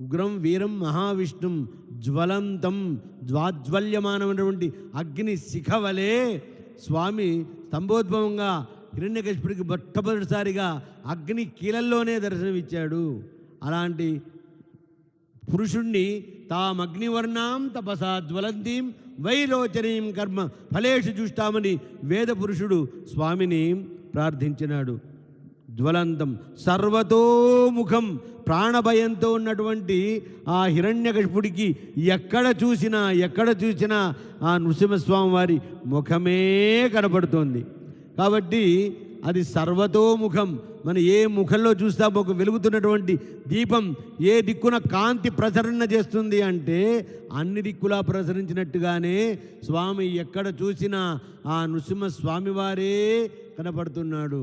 ఉగ్రం వీరం మహావిష్ణుం జ్వలంతం జ్వాజ్వల్యమానమైనటువంటి అగ్ని శిఖవలే స్వామి స్తంభోద్భవంగా హిరణ్యకశిపుడికి మొట్టమొదటిసారిగా అగ్ని కీలల్లోనే దర్శనమిచ్చాడు. అలాంటి పురుషుణ్ణి తామగ్నివర్ణాం తపసా జ్వలంతీం వైలోచనీం కర్మ ఫలేషు జుష్టామని వేద పురుషుడు స్వామిని ప్రార్థించినాడు. జ్వలంతం సర్వతోముఖం ప్రాణభయంతో ఉన్నటువంటి ఆ హిరణ్యకశిపుడికి ఎక్కడ చూసినా ఆ నృసింహస్వామి వారి ముఖమే కనపడుతోంది. కాబట్టి అది సర్వతోముఖం. మనం ఏ ముఖంలో చూస్తామో ఒక వెలుగుతున్నటువంటి దీపం ఏ దిక్కున కాంతి ప్రసరణ చేస్తుంది అంటే అన్ని దిక్కులా ప్రసరించినట్టుగానే స్వామి ఎక్కడ చూసినా ఆ నృసింహస్వామి వారే కనపడుతున్నాడు.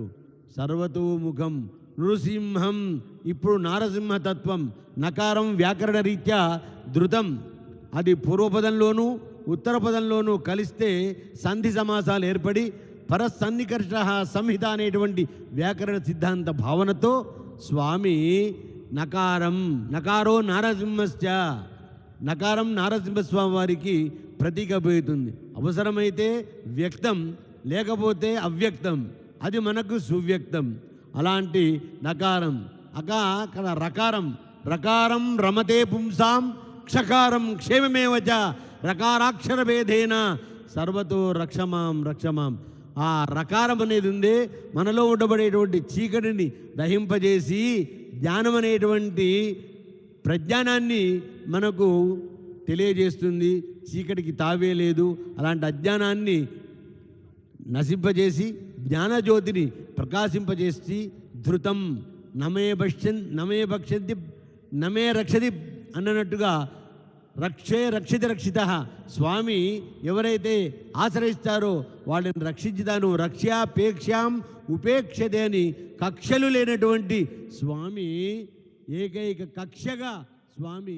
సర్వతోముఖం నృసింహం. ఇప్పుడు నారసింహతత్వం నకారం వ్యాకరణ రీత్యా ధృతం. అది పూర్వపదంలోనూ ఉత్తరపదంలోనూ కలిస్తే సంధి సమాసాలు ఏర్పడి పరసన్నికర్ష సంహిత అనేటువంటి వ్యాకరణ సిద్ధాంత భావనతో స్వామి నకారో నారసింహశ్చ నకారం నారసింహస్వామి వారికి ప్రతీకబోతుంది. అవసరమైతే వ్యక్తం, లేకపోతే అవ్యక్తం, అది మనకు సువ్యక్తం. అలాంటి నకారం రకారం రమతే పుంసాం క్షకారం క్షేమమేవచ రకారాక్షర భేదేన సర్వతో రక్షమాం. ఆ రకారం అనేది ఉందే మనలో ఉండబడేటువంటి చీకటిని దహింపజేసి జ్ఞానం అనేటువంటి ప్రజ్ఞానాన్ని మనకు తెలియజేస్తుంది. చీకటికి తావే లేదు. అలాంటి అజ్ఞానాన్ని నశింపజేసి జ్ఞానజ్యోతిని ప్రకాశింపజేసి ధృతం నమే భక్షంతి నమే రక్షతి అన్నట్టుగా రక్షిత స్వామి ఎవరైతే ఆశ్రయిస్తారో వాళ్ళని రక్షించుతాను. రక్ష్యాపేక్షాం ఉపేక్షతే అని కక్షలు లేనటువంటి స్వామి ఏకైక కక్షగా స్వామి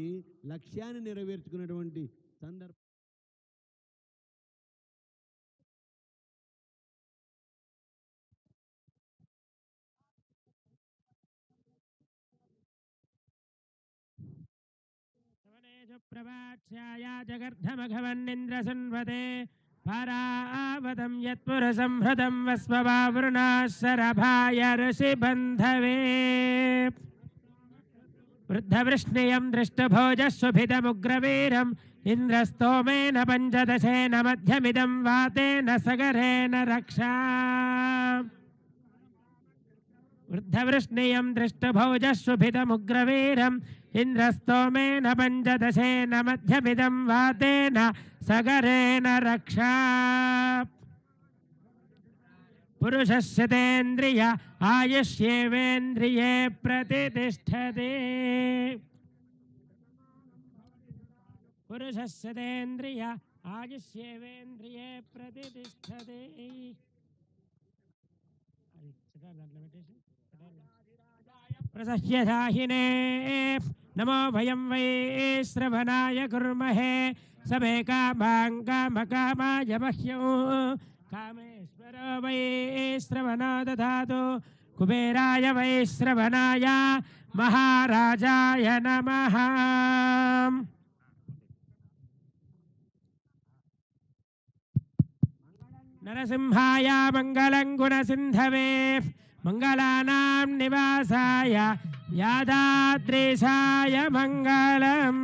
లక్ష్యాన్ని నెరవేర్చుకున్నటువంటి సందర్భం. प्रवाच्याय जगर्धमघवन्निन्द्रसन्वते परावतं यत्पुरसंहृतं वस्ववावृणाशरभाय ऋषिबन्धवे वृद्धवृष्णियं दृष्टभोजस्वभिदमुग्रवीरम् इन्द्रस्तोमेन पञ्चदशेन मध्यमिदं वातेन सगरेण रक्षा वृद्धवृष्णियं दृष्टभोजस्वभिदमुग्रवीरम् इन्द्रस्तोमेन पञ्चदशेन मध्यमिदं वातेन सगरेण रक्षा पुरुषस्यतेन्द्रिय आयुष्येवेन्द्रिये प्रतिष्ठते पुरुषस्यतेन्द्रिय आयुष्येवेन्द्रिये प्रतिष्ठते प्रसह्यसाहिने नमो वयं वै श्रवणाय कुर्महे सबे कामाय मह्यं कामेश्वरो वै श्रवणो दधातु कुबेराय वै श्रवणाय महाराजाय नमः नरसिंहाय मङ्गलं गुणसिन्धवे मंगलानां निवासाय यादाद्रीशाय मंगलम्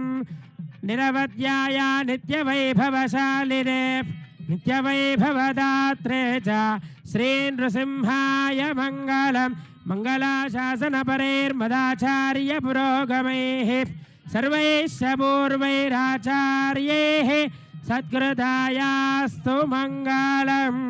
निरवध्याय नित्यवैभवशालिने नित्यवैभवदात्रे च श्री नृसिंहाय मंगलम् मंगलाशासनपरैर्मदाचार्य पुरोगमैः सर्वैश्च पूर्वैराचार्यैः सत्कृतायास्तु मंगलम्